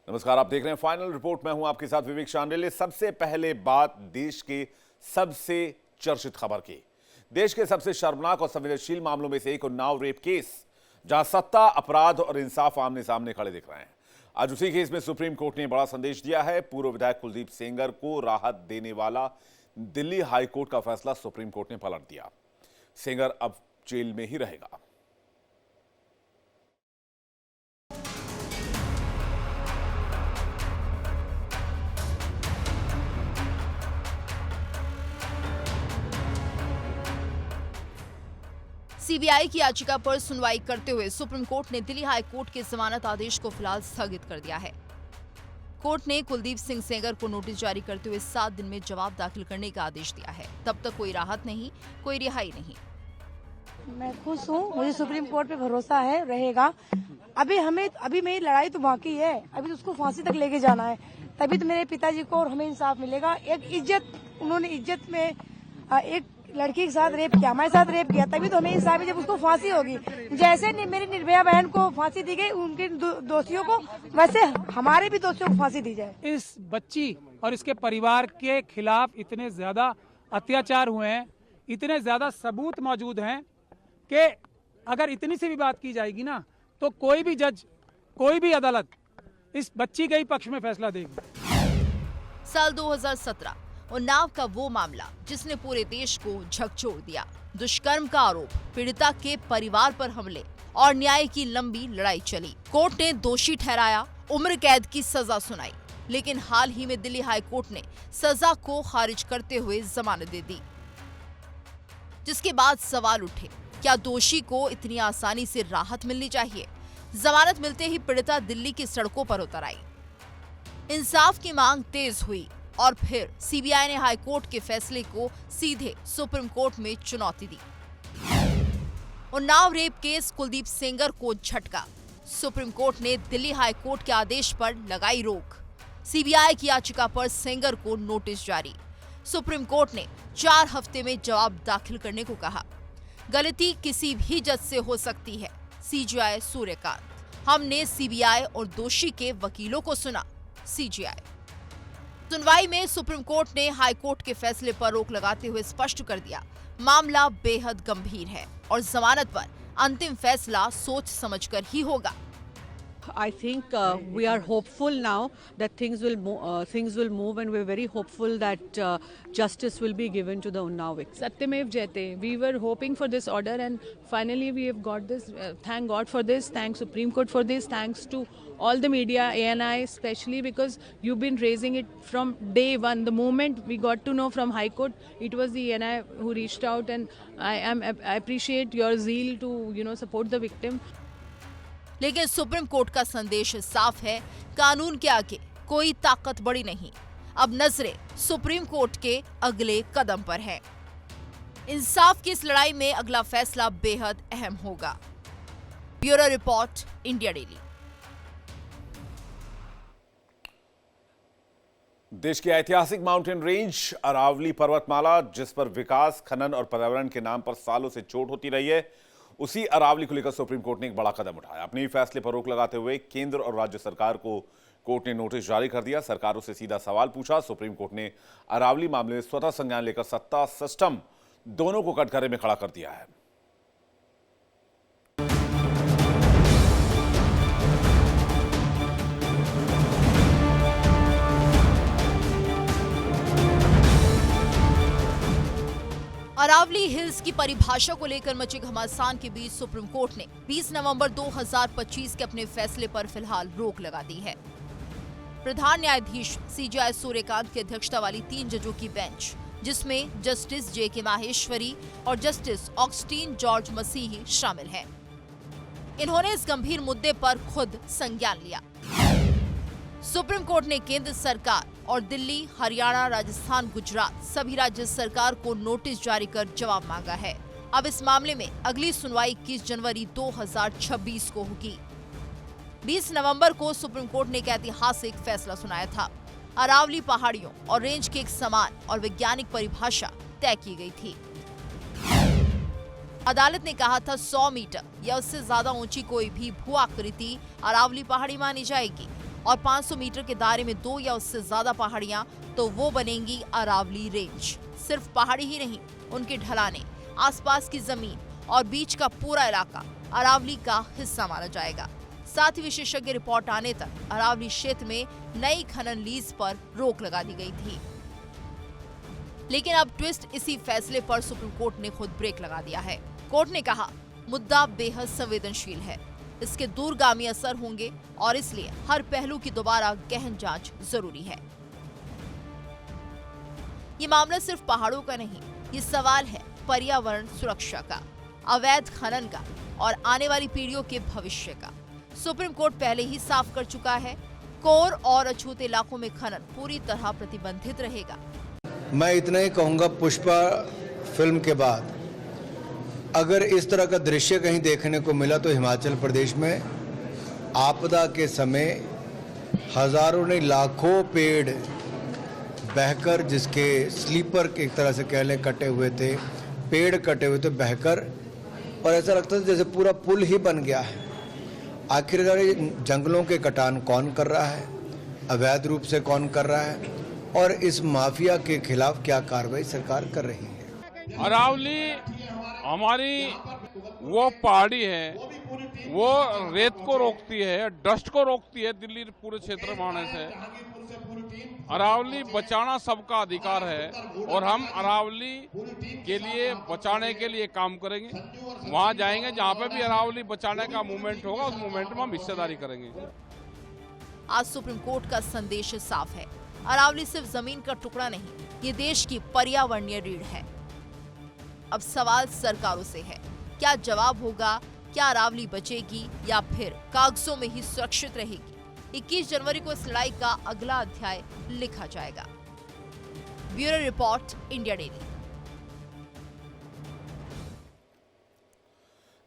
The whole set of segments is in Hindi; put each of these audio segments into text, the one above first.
नमस्कार, आप देख रहे हैं फाइनल रिपोर्ट। मैं हूं आपके साथ विवेक शांडिल्य। सबसे पहले बात देश के सबसे चर्चित खबर की। देश के सबसे शर्मनाक और संवेदनशील मामलों में से एक उन्नाव रेप केस, जहां सत्ता, अपराध और इंसाफ आमने सामने खड़े दिख रहे हैं। आज उसी केस में सुप्रीम कोर्ट ने बड़ा संदेश दिया है। पूर्व विधायक कुलदीप सेंगर को राहत देने वाला दिल्ली हाई कोर्ट का फैसला सुप्रीम कोर्ट ने पलट दिया। सेंगर अब जेल में ही रहेगा। सीबीआई की याचिका पर सुनवाई करते हुए सुप्रीम कोर्ट ने दिल्ली हाई कोर्ट के जमानत आदेश को फिलहाल स्थगित कर दिया है। कोर्ट ने कुलदीप सिंह सेंगर को नोटिस जारी करते हुए 7 दिन में जवाब दाखिल करने का आदेश दिया है। तब तक कोई राहत नहीं, कोई रिहाई नहीं। मैं खुश हूँ, मुझे सुप्रीम कोर्ट पे भरोसा है, रहेगा। अभी मेरी लड़ाई तो बाकी है, अभी तो उसको फांसी तक लेके जाना है, तभी तो मेरे पिताजी को और हमें इंसाफ मिलेगा। एक इज्जत, उन्होंने इज्जत में एक लड़की के साथ रेप किया, हमारे साथ रेप किया, तभी तो हमें इंसाफ है जब उसको फांसी होगी। जैसे मेरी निर्भया बहन को फांसी दी गई, उनके दोषियों को, वैसे हमारे भी दोषियों को फांसी दी जाए। इस बच्ची और इसके परिवार के खिलाफ इतने ज्यादा अत्याचार हुए हैं, इतने ज्यादा सबूत मौजूद हैं कि अगर इतनी सी भी बात की जाएगी ना, तो कोई भी जज, कोई भी अदालत इस बच्ची के ही पक्ष में फैसला देगी। साल 2017 उन्नाव का वो मामला जिसने पूरे देश को झकझोर दिया। दुष्कर्म का आरोप, पीड़िता के परिवार पर हमले और न्याय की लंबी लड़ाई चली। कोर्ट ने दोषी ठहराया, उम्र कैद की सजा सुनाई, लेकिन हाल ही में दिल्ली हाई कोर्ट ने सजा को खारिज करते हुए जमानत दे दी। जिसके बाद सवाल उठे, क्या दोषी को इतनी आसानी से राहत मिलनी चाहिए? जमानत मिलते ही पीड़िता दिल्ली की सड़कों पर उतर आई। इंसाफ की मांग तेज हुई और फिर सीबीआई ने हाई कोर्ट के फैसले को सीधे सुप्रीम कोर्ट में चुनौती दी। उन्नाव रेप केस, कुलदीप सेंगर को झटका। सुप्रीम कोर्ट ने दिल्ली हाई कोर्ट के आदेश पर लगाई रोक। सीबीआई की याचिका पर सेंगर को नोटिस जारी। सुप्रीम कोर्ट ने 4 हफ्ते में जवाब दाखिल करने को कहा। गलती किसी भी जज से हो सकती है, सीजेआई सूर्यकांत। हमने सीबीआई और दोषी के वकीलों को सुना, सीजेआई। सुनवाई में सुप्रीम कोर्ट ने हाई कोर्ट के फैसले पर रोक लगाते हुए स्पष्ट कर दिया, मामला बेहद गंभीर है और जमानत पर अंतिम फैसला सोच समझकर ही होगा। I think we are hopeful now that things will move, and we're very hopeful that justice will be given to the Unnao victims. Satyamev Jayate. We were hoping for this order, and finally we have got this. Thank God for this. Thanks Supreme Court for this. Thanks to all the media, ANI especially, because you've been raising it from day one. The moment we got to know from High Court, it was the ANI who reached out, and I appreciate your zeal to support the victim. लेकिन सुप्रीम कोर्ट का संदेश साफ है, कानून के आगे कोई ताकत बड़ी नहीं। अब नजरें सुप्रीम कोर्ट के अगले कदम पर है। इंसाफ की इस लड़ाई में अगला फैसला बेहद अहम होगा। Bureau report, India daily. देश की ऐतिहासिक माउंटेन रेंज अरावली पर्वतमाला, जिस पर विकास, खनन और पर्यावरण के नाम पर सालों से चोट होती रही है, उसी अरावली को लेकर सुप्रीम कोर्ट ने एक बड़ा कदम उठाया। अपने ही फैसले पर रोक लगाते हुए केंद्र और राज्य सरकार को कोर्ट ने नोटिस जारी कर दिया। सरकारों से सीधा सवाल पूछा। सुप्रीम कोर्ट ने अरावली मामले में स्वतः संज्ञान लेकर सत्ता, सिस्टम दोनों को कटघरे में खड़ा कर दिया है। अरावली हिल्स की परिभाषा को लेकर मचे घमासान के बीच सुप्रीम कोर्ट ने 20 नवंबर 2025 के अपने फैसले पर फिलहाल रोक लगा दी है। प्रधान न्यायाधीश सीजेआई सूर्यकांत की अध्यक्षता वाली 3 जजों की बेंच, जिसमें जस्टिस जे.के. माहेश्वरी और जस्टिस ऑगस्टीन जॉर्ज मसीही शामिल हैं, इन्होंने इस गंभीर मुद्दे पर खुद संज्ञान लिया। सुप्रीम कोर्ट ने केंद्र सरकार और दिल्ली, हरियाणा, राजस्थान, गुजरात सभी राज्य सरकार को नोटिस जारी कर जवाब मांगा है। अब इस मामले में अगली सुनवाई 21 जनवरी 2026 को होगी। 20 नवंबर को सुप्रीम कोर्ट ने एक ऐतिहासिक फैसला सुनाया था। अरावली पहाड़ियों और रेंज की एक समान और वैज्ञानिक परिभाषा तय की गई थी। अदालत ने कहा था 100 मीटर या उससे ज्यादा ऊंची कोई भी भू आकृति अरावली पहाड़ी मानी जाएगी। और 500 मीटर के दायरे में 2 या उससे ज्यादा पहाड़ियां तो वो बनेंगी अरावली रेंज। सिर्फ पहाड़ी ही नहीं, उनके ढलाने, आसपास की जमीन और बीच का पूरा इलाका अरावली का हिस्सा माना जाएगा। साथ ही विशेषज्ञ रिपोर्ट आने तक अरावली क्षेत्र में नई खनन लीज पर रोक लगा दी गई थी। लेकिन अब ट्विस्ट इसी फैसले पर सुप्रीम कोर्ट ने खुद ब्रेक लगा दिया है। कोर्ट ने कहा, मुद्दा बेहद संवेदनशील है, इसके दूरगामी असर होंगे और इसलिए हर पहलू की दोबारा गहन जांच जरूरी है। ये मामला सिर्फ पहाड़ों का नहीं, ये सवाल है पर्यावरण सुरक्षा का, अवैध खनन का और आने वाली पीढ़ियों के भविष्य का। सुप्रीम कोर्ट पहले ही साफ कर चुका है, कोर और अछूते इलाकों में खनन पूरी तरह प्रतिबंधित रहेगा। मैं इतना ही कहूँगा, पुष्पा फिल्म के बाद अगर इस तरह का दृश्य कहीं देखने को मिला तो हिमाचल प्रदेश में आपदा के समय हजारों नहीं लाखों पेड़ बहकर, जिसके स्लीपर की तरह से कह लें कटे हुए थे, पेड़ कटे हुए थे बहकर, और ऐसा लगता था जैसे पूरा पुल ही बन गया है। आखिरकार ये जंगलों के कटान कौन कर रहा है, अवैध रूप से कौन कर रहा है, और इस माफिया के खिलाफ क्या कार्रवाई सरकार कर रही है। अरावली हमारी वो पहाड़ी है, वो रेत को रोकती है, डस्ट को रोकती है दिल्ली पूरे क्षेत्र में आने से। अरावली बचाना सबका अधिकार है और हम अरावली के लिए बचाने के लिए काम करेंगे। वहां जाएंगे जहां पे भी अरावली बचाने का मूवमेंट होगा, उस मूवमेंट में हम हिस्सेदारी करेंगे। आज सुप्रीम कोर्ट का संदेश साफ है, अरावली सिर्फ जमीन का टुकड़ा नहीं, ये देश की पर्यावरणीय रीढ़ है। अब सवाल सरकारों से है, क्या जवाब होगा? क्या अरावली बचेगी या फिर कागजों में ही सुरक्षित रहेगी? 21 जनवरी को इस लड़ाई का अगला अध्याय लिखा जाएगा। Bureau report, India daily.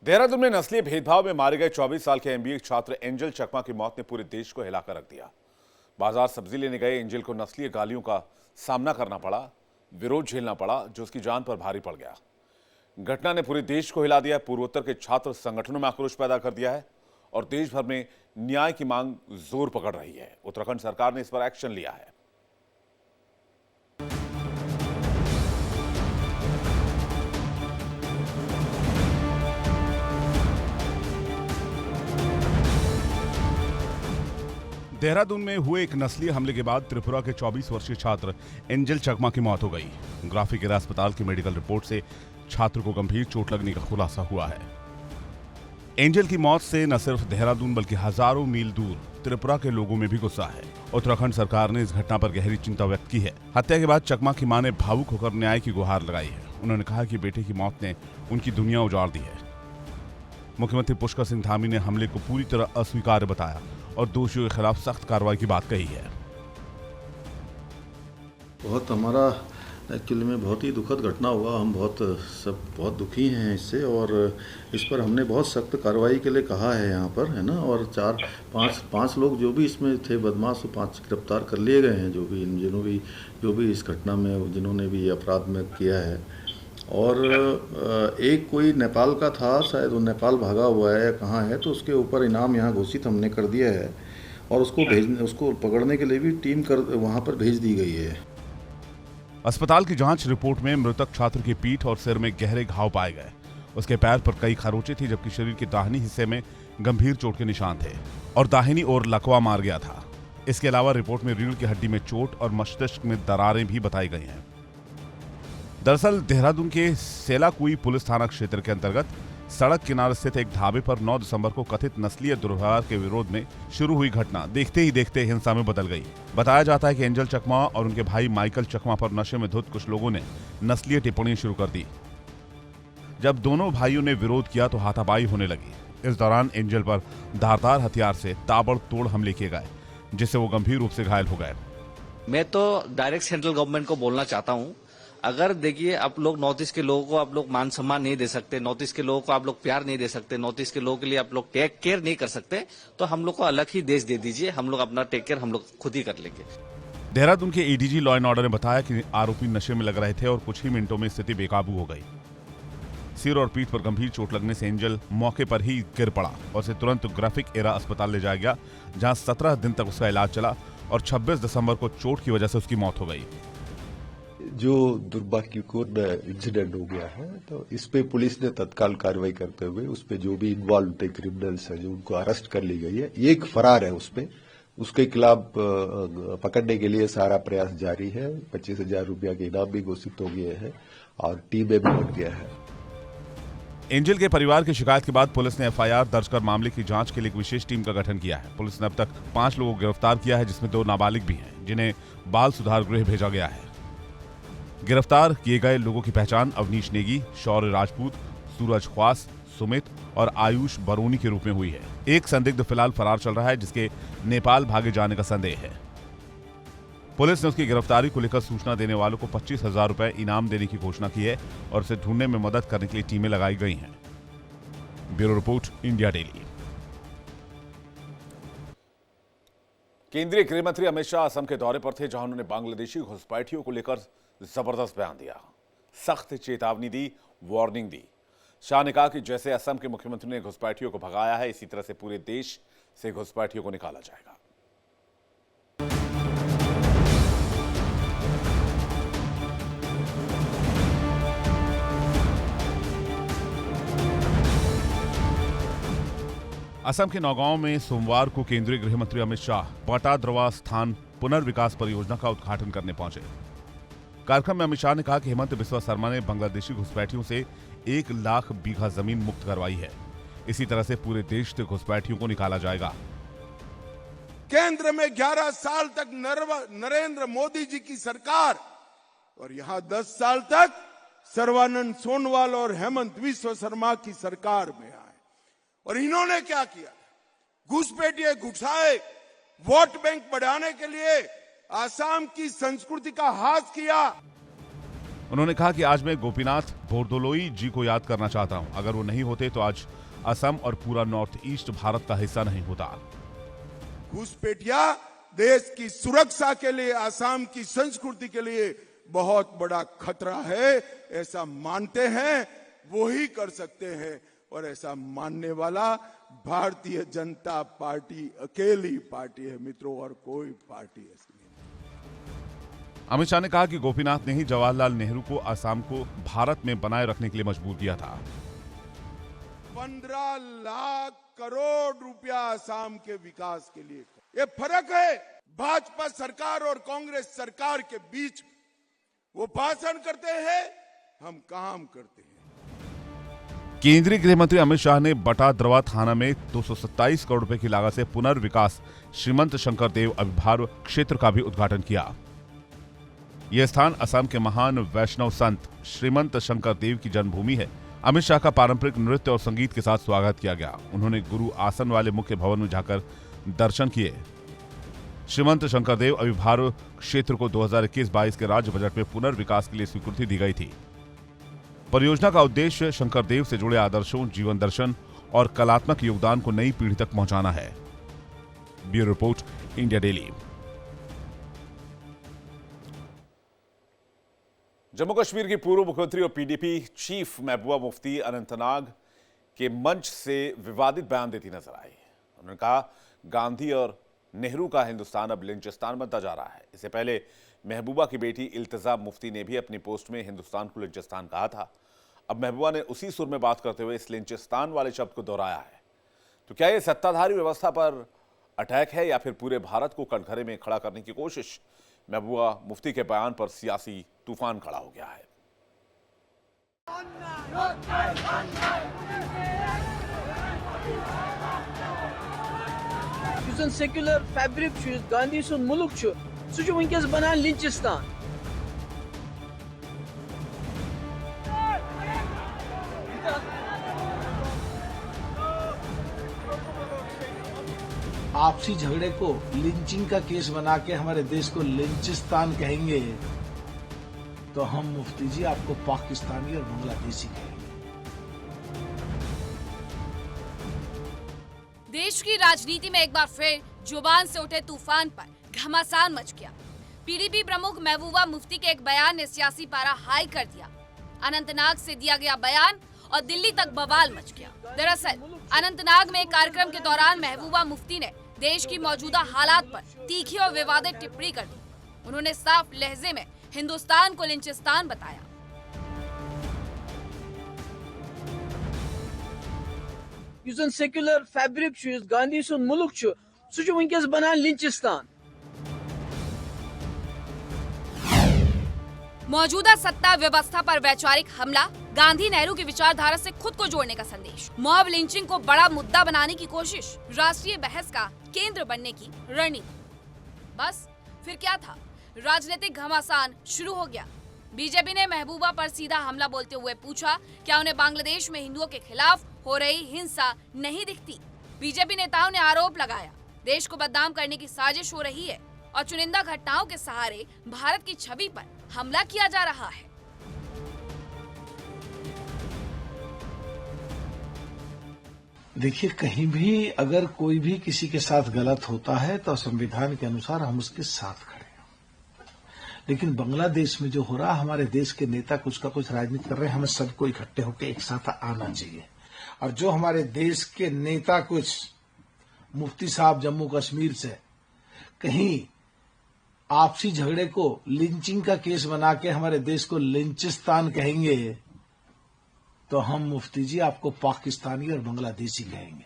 Dehradun में नस्लीय भेदभाव में मारे गए 24 साल के एमबीए छात्र एंजल चकमा की मौत ने पूरे देश को हिलाकर रख दिया। बाजार सब्जी लेने गए एंजल को नस्लीय गालियों का सामना करना पड़ा, विरोध झेलना पड़ा, जो उसकी जान पर भारी पड़ गया। घटना ने पूरे देश को हिला दिया, पूर्वोत्तर के छात्र संगठनों में आक्रोश पैदा कर दिया है और देश भर में न्याय की मांग जोर पकड़ रही है। उत्तराखंड सरकार ने इस पर एक्शन लिया है। देहरादून में हुए एक नस्लीय हमले के बाद त्रिपुरा के 24 वर्षीय छात्र एंजल चकमा की मौत हो गई। ग्राफिक एरा अस्पताल की मेडिकल रिपोर्ट से छात्र को गंभीर चोट लगने का खुलासा हुआ है। एंजल की मौत से न सिर्फ देहरादून बल्कि हजारों मील दूर त्रिपुरा के लोगों में भी गुस्सा है। उत्तराखंड सरकार ने इस घटना पर गहरी चिंता व्यक्त की है। हत्या के बाद चकमा की मां ने भावुक होकर न्याय की गुहार लगाई है। उन्होंने कहा कि बेटे की मौत ने उनकी दुनिया उजाड़ दी है। मुख्यमंत्री पुष्कर सिंह धामी ने हमले को पूरी तरह अस्वीकार्य बताया और दोषियों के खिलाफ सख्त कार्रवाई की बात कही है। बहुत हमारा एक्चुअली में बहुत ही दुखद घटना हुआ, हम बहुत दुखी हैं इससे और इस पर हमने बहुत सख्त कार्रवाई के लिए कहा है यहाँ पर, है ना। और 4-5 लोग जो भी इसमें थे बदमाश, 5 गिरफ्तार कर लिए गए हैं, जो भी इस घटना में जिन्होंने भी ये अपराध में किया है। और एक कोई नेपाल का था, शायद वो नेपाल भागा हुआ है या कहाँ है, तो उसके ऊपर इनाम यहाँ घोषित हमने कर दिया है और उसको पकड़ने के लिए भी टीम वहाँ पर भेज दी गई है। अस्पताल की जांच रिपोर्ट में मृतक छात्र की पीठ और सिर में गहरे घाव पाए गए। उसके पैर पर कई खरोंचें थी, जबकि शरीर के दाहिनी हिस्से में गंभीर चोट के निशान थे और दाहिनी ओर लकवा मार गया था। इसके अलावा रिपोर्ट में रीढ़ की हड्डी में चोट और मस्तिष्क में दरारें भी बताई गई हैं। दरअसल देहरादून के सेलाकुई पुलिस थाना क्षेत्र के अंतर्गत सड़क किनारे स्थित एक ढाबे पर 9 दिसंबर को कथित नस्लीय दुर्व्यवहार के विरोध में शुरू हुई घटना देखते ही देखते हिंसा में बदल गई। बताया जाता है कि एंजल चकमा और उनके भाई माइकल चकमा पर नशे में धुत कुछ लोगों ने नस्लीय टिप्पणी शुरू कर दी। जब दोनों भाइयों ने विरोध किया तो हाथापाई होने लगी। इस दौरान एंजल पर धारदार हथियार से ताबड़तोड़ हमले किए गए, जिससे वो गंभीर रूप से घायल हो गए। मैं तो डायरेक्ट सेंट्रल गवर्नमेंट को बोलना चाहता हूँ, अगर देखिए आप लोग नॉर्थ ईस्ट के लोगों को आप लोग मान सम्मान नहीं दे सकते, नॉर्थ ईस्ट के लोगों को आप लोग प्यार नहीं दे सकते, नॉर्थ ईस्ट के लोगों के लिए आप लोग टेक केयर नहीं कर सकते, तो हम लोग को अलग ही देश दे दीजिए, हम लोग अपना टेक केयर हम लोग खुद ही कर लेंगे। देहरादून के एडीजी लॉ एंड ऑर्डर ने बताया कि आरोपी नशे में लग रहे थे और कुछ ही मिनटों में स्थिति बेकाबू हो गई। सिर और पीठ पर गंभीर चोट लगने से एंजल मौके पर ही गिर पड़ा और उसे तुरंत ग्राफिक एरा अस्पताल ले जाया गया, जहां 17 दिन तक उसका इलाज चला और 26 दिसंबर को चोट की वजह से उसकी मौत हो गई। जो दुर्भाग्यपूर्ण इंसिडेंट हो गया है, तो इस पे पुलिस ने तत्काल कार्रवाई करते हुए उस पे जो भी इन्वॉल्व थे क्रिमिनल्स है, जो उनको अरेस्ट कर ली गई है। एक फरार है, उसके खिलाफ पकड़ने के लिए सारा प्रयास जारी है। 25,000 रुपया के इनाम भी घोषित हो गए हैं और टीम में भी बन गया है। एंजल के परिवार की शिकायत के बाद पुलिस ने एफआईआर दर्ज कर मामले की जांच के लिए एक विशेष टीम का गठन किया है। पुलिस ने अब तक 5 लोगों को गिरफ्तार किया है, जिसमें 2 नाबालिग भी हैं, जिन्हें बाल सुधार गृह भेजा गया है। गिरफ्तार किए गए लोगों की पहचान अवनीश नेगी, शौर्य राजपूत, सूरज ख्वास, सुमित और आयुष बरोनी के रूप में हुई है। एक संदिग्ध फिलहाल फरार चल रहा है, जिसके नेपाल भागे जाने का संदेह है। पुलिस ने उसकी गिरफ्तारी को लेकर सूचना देने वालों को 25,000 रुपए इनाम देने की घोषणा की है और उसे ढूंढने में मदद करने के लिए टीमें लगाई गई हैं। Bureau report, India daily. केंद्रीय गृह मंत्री अमित शाह असम के दौरे पर थे, जहां उन्होंने बांग्लादेशी घुसपैठियों को लेकर जबरदस्त बयान दिया, सख्त चेतावनी दी, वार्निंग दी। शाह ने कहा कि जैसे असम के मुख्यमंत्री ने घुसपैठियों को भगाया है, इसी तरह से पूरे देश से घुसपैठियों को निकाला जाएगा। असम के नौगांव में सोमवार को केंद्रीय गृह मंत्री अमित शाह बटाद्रवा स्थान पुनर्विकास परियोजना का उद्घाटन करने पहुंचे। कार्यक्रम में अमित शाह ने कहा कि हेमंत बिस्वा शर्मा ने बांग्लादेशी घुसपैठियों से 1 लाख बीघा जमीन मुक्त करवाई है। इसी तरह से पूरे देश से घुसपैठियों को निकाला जाएगा। केंद्र में 11 साल तक नरेंद्र मोदी जी की सरकार और यहां 10 साल तक सर्बानंद सोनोवाल और हेमंत बिस्वा शर्मा की सरकार में आए। और इन्होंने क्या किया? घुसपैठिए घुसाए, वोट बैंक बढ़ाने के लिए आसाम की संस्कृति का हास किया। उन्होंने कहा कि आज मैं गोपीनाथ बोरदोलोई जी को याद करना चाहता हूं। अगर वो नहीं होते तो आज असम और पूरा नॉर्थ ईस्ट भारत का हिस्सा नहीं होता। घुसपैठिया देश की सुरक्षा के लिए, आसाम की संस्कृति के लिए बहुत बड़ा खतरा है, ऐसा मानते हैं, वो ही कर सकते हैं। और ऐसा मानने वाला भारतीय जनता पार्टी अकेली पार्टी है मित्रों, और कोई पार्टी ऐसी नहीं। अमित शाह ने कहा कि गोपीनाथ ने ही जवाहरलाल नेहरू को असम को भारत में बनाए रखने के लिए मजबूर किया था। 15 लाख करोड़ रुपया असम के विकास के लिए। ये फर्क है भाजपा सरकार और कांग्रेस सरकार के बीच। वो भाषण करते हैं, हम काम करते हैं। केंद्रीय गृह मंत्री अमित शाह ने बटाद्रवा थाना में 227 करोड़ रुपए की लागत से पुनर्विकास श्रीमंत शंकर देव अभिभाव क्षेत्र का भी उद्घाटन किया। यह स्थान असम के महान वैष्णव संत श्रीमंत शंकर देव की जन्मभूमि है। अमित शाह का पारंपरिक नृत्य और संगीत के साथ स्वागत किया गया। उन्होंने गुरु आसन वाले मुख्य भवन में जाकर दर्शन किए। श्रीमंत शंकर देव अभिभाव क्षेत्र को 2021-22 के राज्य बजट में पुनर्विकास के लिए स्वीकृति दी गई थी। परियोजना का उद्देश्य शंकर देव से जुड़े आदर्शों, जीवन दर्शन और कलात्मक योगदान को नई पीढ़ी तक पहुंचाना है। Bureau report, India daily. Jammu Kashmir की पूर्व मुख्यमंत्री और पीडीपी चीफ महबूबा मुफ्ती अनंतनाग के मंच से विवादित बयान देती नजर आई। उन्होंने कहा, गांधी और नेहरू का हिंदुस्तान अब लिंचिस्तान बनता जा रहा है। इससे पहले महबूबा की बेटी इल्तिजा मुफ्ती ने भी अपनी पोस्ट में हिंदुस्तान को लिंचिस्तान कहा था। अब महबूबा ने उसी सुर में बात करते हुए इस लिंचिस्तान वाले शब्द को दोहराया है। तो क्या यह सत्ताधारी व्यवस्था पर अटैक है या फिर पूरे भारत को कटघरे में खड़ा करने की कोशिश? महबूबा मुफ्ती के बयान पर सियासी तूफान खड़ा हो गया है। सेक्युलर फैब्रिक गांधी सुन मुल्क वनकस बनान लिंचिस्तान। आपसी झगड़े को लिंचिंग का केस बना के हमारे देश को लिंचिस्तान कहेंगे तो हम मुफ्ती जी आपको पाकिस्तानी और बांग्लादेशी कहेंगे। देश की राजनीति में एक बार फिर जुबान से उठे तूफान पर घमासान मच गया। पीडीपी प्रमुख महबूबा मुफ्ती के एक बयान ने सियासी पारा हाई कर दिया। अनंतनाग से दिया गया बयान और दिल्ली तक बवाल मच गया। दरअसल अनंतनाग में एक कार्यक्रम के दौरान महबूबा मुफ्ती ने देश की मौजूदा हालात पर तीखी और विवादित टिप्पणी कर दी। उन्होंने साफ लहजे में हिंदुस्तान को लिंचिस्तान बताया। सेक्युलर फैब्रिक गांधी सुन मुल्क वंकस बनान लिंचिस्तान। मौजूदा सत्ता व्यवस्था पर वैचारिक हमला, गांधी नेहरू की विचारधारा से खुद को जोड़ने का संदेश, मॉब लिंचिंग को बड़ा मुद्दा बनाने की कोशिश, राष्ट्रीय बहस का केंद्र बनने की रणनीति। बस फिर क्या था, राजनीतिक घमासान शुरू हो गया। बीजेपी ने महबूबा पर सीधा हमला बोलते हुए पूछा, क्या उन्हें बांग्लादेश में हिंदुओं के खिलाफ हो रही हिंसा नहीं दिखती? बीजेपी नेताओं ने आरोप लगाया, देश को बदनाम करने की साजिश हो रही है और चुनिंदा घटनाओं के सहारे भारत की छवि पर हमला किया जा रहा है। देखिए, कहीं भी अगर कोई भी किसी के साथ गलत होता है तो संविधान के अनुसार हम उसके साथ खड़े हैं, लेकिन बांग्लादेश में जो हो रहा, हमारे देश के नेता कुछ का कुछ राजनीति कर रहे हैं, हमें सबको इकट्ठे होकर एक साथ आना चाहिए। और जो हमारे देश के नेता कुछ मुफ्ती साहब जम्मू कश्मीर से कहीं आपसी झगड़े को लिंचिंग का केस बना के हमारे देश को लिंचिस्तान कहेंगे, तो हम मुफ्ती जी आपको पाकिस्तानी और बांग्लादेशी कहेंगे।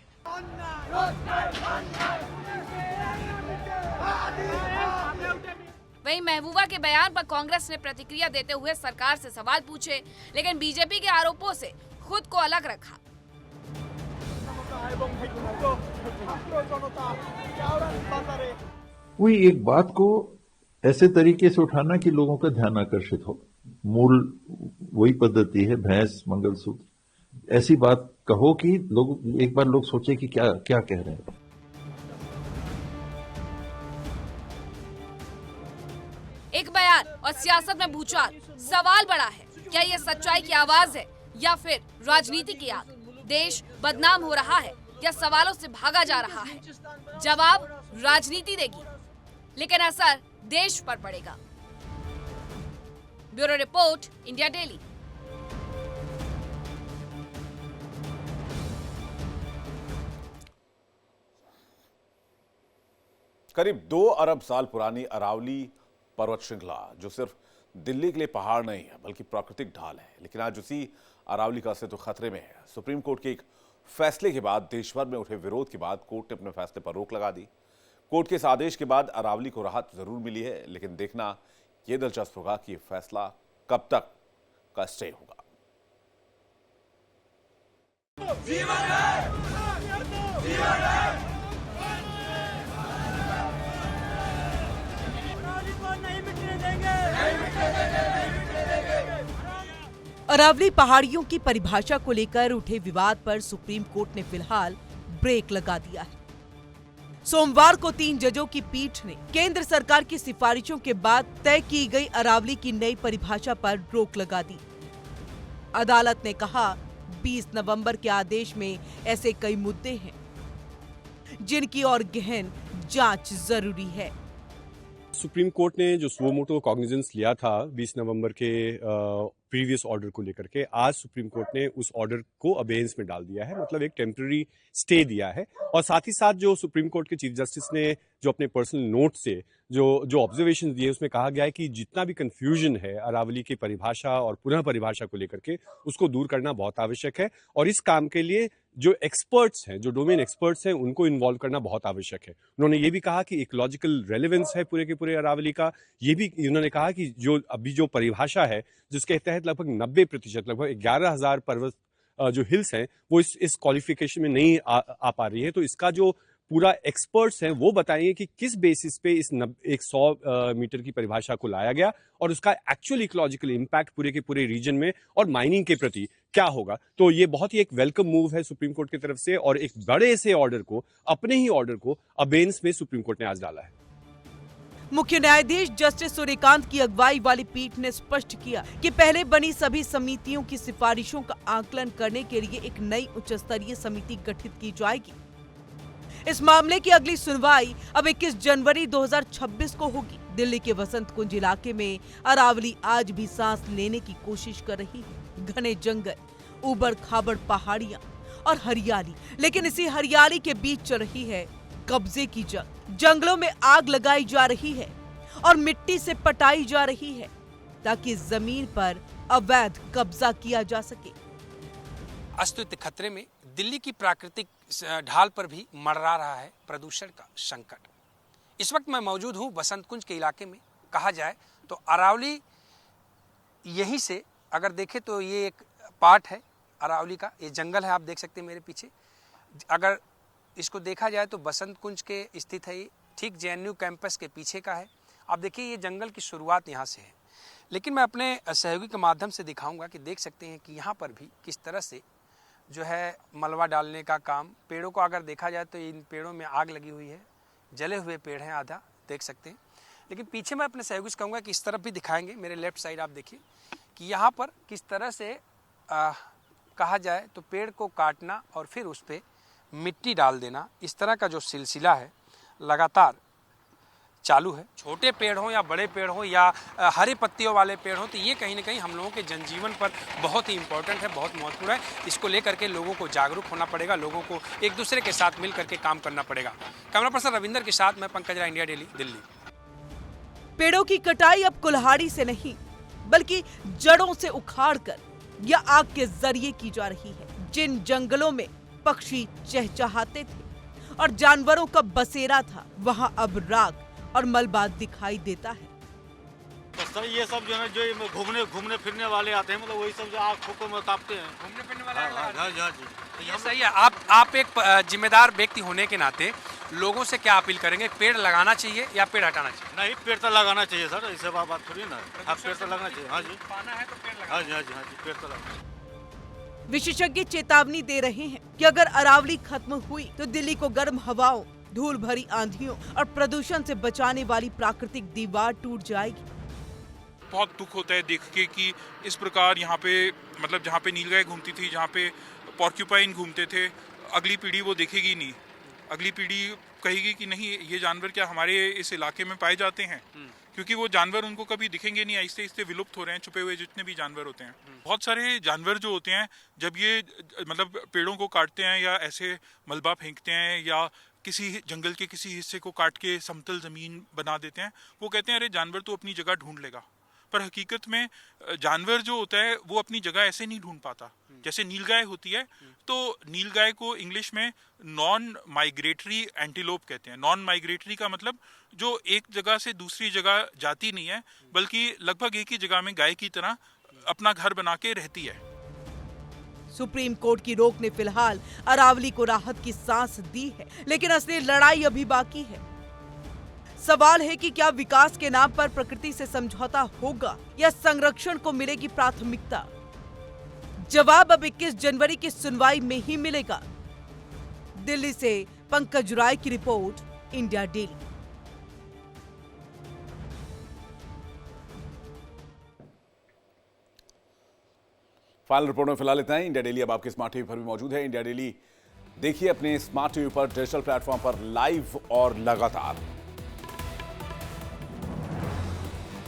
वहीं महबूबा के बयान पर कांग्रेस ने प्रतिक्रिया देते हुए सरकार से सवाल पूछे, लेकिन बीजेपी के आरोपों से खुद को अलग रखा। कोई एक बात को ऐसे तरीके से उठाना कि लोगों का ध्यान आकर्षित हो, मूल वही पद्धति है, भैंस मंगलसूत्र, ऐसी बात कहो कि लोग एक बार लोग सोचे कि क्या क्या कह रहे हैं। एक बयान और सियासत में भूचाल, सवाल बड़ा है, क्या ये सच्चाई की आवाज है या फिर राजनीति की आग? देश बदनाम हो रहा है या सवालों से भागा जा रहा है? जवाब राजनीति देगी, लेकिन असर देश पर पड़ेगा। Bureau report, India daily. करीब 2 अरब साल पुरानी अरावली पर्वत श्रृंखला, जो सिर्फ दिल्ली के लिए पहाड़ नहीं है बल्कि प्राकृतिक ढाल है, लेकिन आज उसी अरावली का अस्तित्व खतरे में है। सुप्रीम कोर्ट के एक फैसले के बाद देश भर में उठे विरोध के बाद कोर्ट ने अपने फैसले पर रोक लगा दी। कोर्ट के इस आदेश के बाद अरावली को राहत जरूर मिली है, लेकिन देखना यह दिलचस्प होगा कि यह फैसला कब तक का स्टे होगा। अरावली पहाड़ियों की परिभाषा को लेकर उठे विवाद पर सुप्रीम कोर्ट ने फिलहाल ब्रेक लगा दिया है। सोमवार को 3 जजों की पीठ ने केंद्र सरकार की सिफारिशों के बाद तय की गई अरावली की नई परिभाषा पर रोक लगा दी। अदालत ने कहा, 20 नवंबर के आदेश में ऐसे कई मुद्दे हैं जिनकी और गहन जांच जरूरी है। सुप्रीम कोर्ट ने जो सुओ मोटो कॉग्निजेंस लिया था 20 नवंबर के प्रीवियस ऑर्डर को लेकर के, आज सुप्रीम कोर्ट ने उस ऑर्डर को अबेयंस में डाल दिया है, मतलब एक टेम्पररी स्टे दिया है। और साथ ही साथ जो सुप्रीम कोर्ट के चीफ जस्टिस ने जो अपने पर्सनल नोट से जो ऑब्जर्वेशन दिए, उसमें कहा गया है कि जितना भी कंफ्यूजन है अरावली की परिभाषा और पुनः परिभाषा को लेकर के, उसको दूर करना बहुत आवश्यक है। और इस काम के लिए जो एक्सपर्ट्स हैं, जो डोमेन एक्सपर्ट्स हैं, उनको इन्वॉल्व करना बहुत आवश्यक है। उन्होंने ये भी कहा कि इकोलॉजिकल रेलेवेंस है पूरे के पूरे अरावली का। ये भी उन्होंने कहा कि जो अभी जो परिभाषा है, जिसके तहत लगभग 90%, लगभग 11,000 पर्वत जो हिल्स हैं, वो इस क्वालिफिकेशन में नहीं आ पा रही है। तो इसका जो पूरा एक्सपर्ट्स हैं वो बताएंगे कि किस बेसिस पे इस 100 मीटर की परिभाषा को लाया गया और उसका एक्चुअल इकोलॉजिकल इम्पैक्ट पूरे के पूरे रीजन में और माइनिंग के प्रति क्या होगा। तो ये बहुत ही एक वेलकम मूव है सुप्रीम कोर्ट की तरफ से, और एक बड़े से ऑर्डर को, अपने ही ऑर्डर को अबेयंस में सुप्रीम कोर्ट ने आज डाला है। मुख्य न्यायाधीश जस्टिस सूर्यकांत की अगुवाई वाली पीठ ने स्पष्ट किया कि पहले बनी सभी समितियों की सिफारिशों का आकलन करने के लिए एक नई उच्च स्तरीय समिति गठित की जाएगी। इस मामले की अगली सुनवाई अब 21 जनवरी 2026 को होगी। दिल्ली के वसंत कुंज इलाके में अरावली आज भी सांस लेने की कोशिश कर रही है। घने जंगल, उबड़ खाबड़ पहाड़ियां और हरियाली, लेकिन इसी हरियाली के बीच चल रही है कब्जे की जंग। जंगलों में आग लगाई जा रही है और मिट्टी से पटाई जा रही है ताकि जमीन पर अवैध कब्जा किया जा सके। अस्तित्व खतरे में, दिल्ली की प्राकृतिक ढाल पर भी मंडरा रहा है प्रदूषण का संकट। इस वक्त मैं मौजूद हूं बसंत कुंज के इलाके में। कहा जाए तो अरावली यहीं से अगर देखें तो ये एक पार्ट है अरावली का, ये जंगल है, आप देख सकते हैं मेरे पीछे। अगर इसको देखा जाए तो बसंत कुंज के स्थित है, ये ठीक JNU कैंपस के पीछे का है। आप देखिए ये जंगल की शुरुआत यहाँ से है, लेकिन मैं अपने सहयोगी के माध्यम से दिखाऊंगा कि देख सकते हैं कि यहाँ पर भी किस तरह से जो है मलबा डालने का काम। पेड़ों को अगर देखा जाए तो इन पेड़ों में आग लगी हुई है, जले हुए पेड़ हैं, आधा देख सकते हैं। लेकिन पीछे मैं अपने सहयोगी से कहूँगा कि इस तरफ भी दिखाएंगे, मेरे लेफ्ट साइड आप देखिए कि यहाँ पर किस तरह से कहा जाए तो पेड़ को काटना और फिर उस पर मिट्टी डाल देना, इस तरह का जो सिलसिला है लगातार चालू है। छोटे पेड़ हों या बड़े पेड़ हों या हरे पत्तियों वाले पेड़ हों, तो ये कहीं ना कहीं हम लोगों के जनजीवन पर बहुत ही इम्पोर्टेंट है, बहुत महत्वपूर्ण है। इसको लेकर के लोगों को जागरूक होना पड़ेगा, लोगों को एक दूसरे के साथ मिल करके काम करना पड़ेगा। कैमरा पर्सन रविंदर के साथ मैं पंकज राय, इंडिया डेली, दिल्ली। पेड़ों की कटाई अब कुल्हाड़ी से नहीं बल्कि जड़ों से उखाड़कर या आग के जरिए की जा रही है। जिन जंगलों में पक्षी चहचहाते थे और जानवरों का बसेरा था, वहां अब राख और मलबा दिखाई देता है। तो सर ये सब जो है जो घूमने फिरने वाले आते हैं, मतलब वही सब जो आँखों को तापते हैं, घूमने फिरने वाले। हाँ जी। तो ये सही है। आप एक जिम्मेदार व्यक्ति होने के नाते लोगों से क्या अपील करेंगे? पेड़ लगाना चाहिए या पेड़ हटाना चाहिए? नहीं, पेड़ तो लगाना चाहिए सर, ऐसे बात थोड़ी ना। हाँ, पेड़ तो लगाना चाहिए। हाँ जी, पाना है तो पेड़ लगाना। हाँ जी, पेड़ तो लगाना। विशेषज्ञ चेतावनी दे रहे हैं कि अगर अरावली खत्म हुई तो दिल्ली को गर्म हवाओं, धूल भरी आंधियों और प्रदूषण से बचाने वाली प्राकृतिक दीवार टूट जाएगी। बहुत दुख होता है देख के कि इस प्रकार यहाँ पे, मतलब जहाँ पे नीलगाय घूमती थी, जहाँ पे पॉर्क्यूपाइन घूमते थे, अगली पीढ़ी वो देखेगी नहीं। अगली पीढ़ी कहेगी कि नहीं, ये जानवर क्या हमारे इस इलाके में पाए जाते हैं? क्योंकि वो जानवर उनको कभी दिखेंगे नहीं, आहिस्ते आहिस्ते विलुप्त हो रहे हैं छुपे हुए जितने भी जानवर होते हैं। बहुत सारे जानवर जो होते हैं जब ये मतलब पेड़ों को काटते हैं या ऐसे मलबा फेंकते हैं या किसी जंगल के किसी हिस्से को काट के समतल जमीन बना देते हैं, वो कहते हैं अरे जानवर तो अपनी जगह ढूंढ लेगा। पर हकीकत में जानवर जो होता है वो अपनी जगह ऐसे नहीं ढूंढ पाता। जैसे नीलगाय होती है, तो नीलगाय को इंग्लिश में नॉन माइग्रेटरी एंटीलोप कहते हैं। नॉन माइग्रेटरी का मतलब जो एक जगह से दूसरी जगह जाती नहीं है, बल्कि लगभग एक ही जगह में गाय की तरह अपना घर बना के रहती है। सुप्रीम कोर्ट की रोक ने फिलहाल अरावली को राहत की सांस दी है, लेकिन असली लड़ाई अभी बाकी है। सवाल है कि क्या विकास के नाम पर प्रकृति से समझौता होगा या संरक्षण को मिलेगी प्राथमिकता? जवाब अब 21 जनवरी की सुनवाई में ही मिलेगा। दिल्ली से पंकज राय की report, India daily. Final report में फिलहाल इतना ही। इंडिया डेली अब आपके स्मार्ट टीवी पर भी मौजूद है। इंडिया डेली देखिए अपने स्मार्ट टीवी पर, डिजिटल प्लेटफॉर्म पर लाइव और लगातार।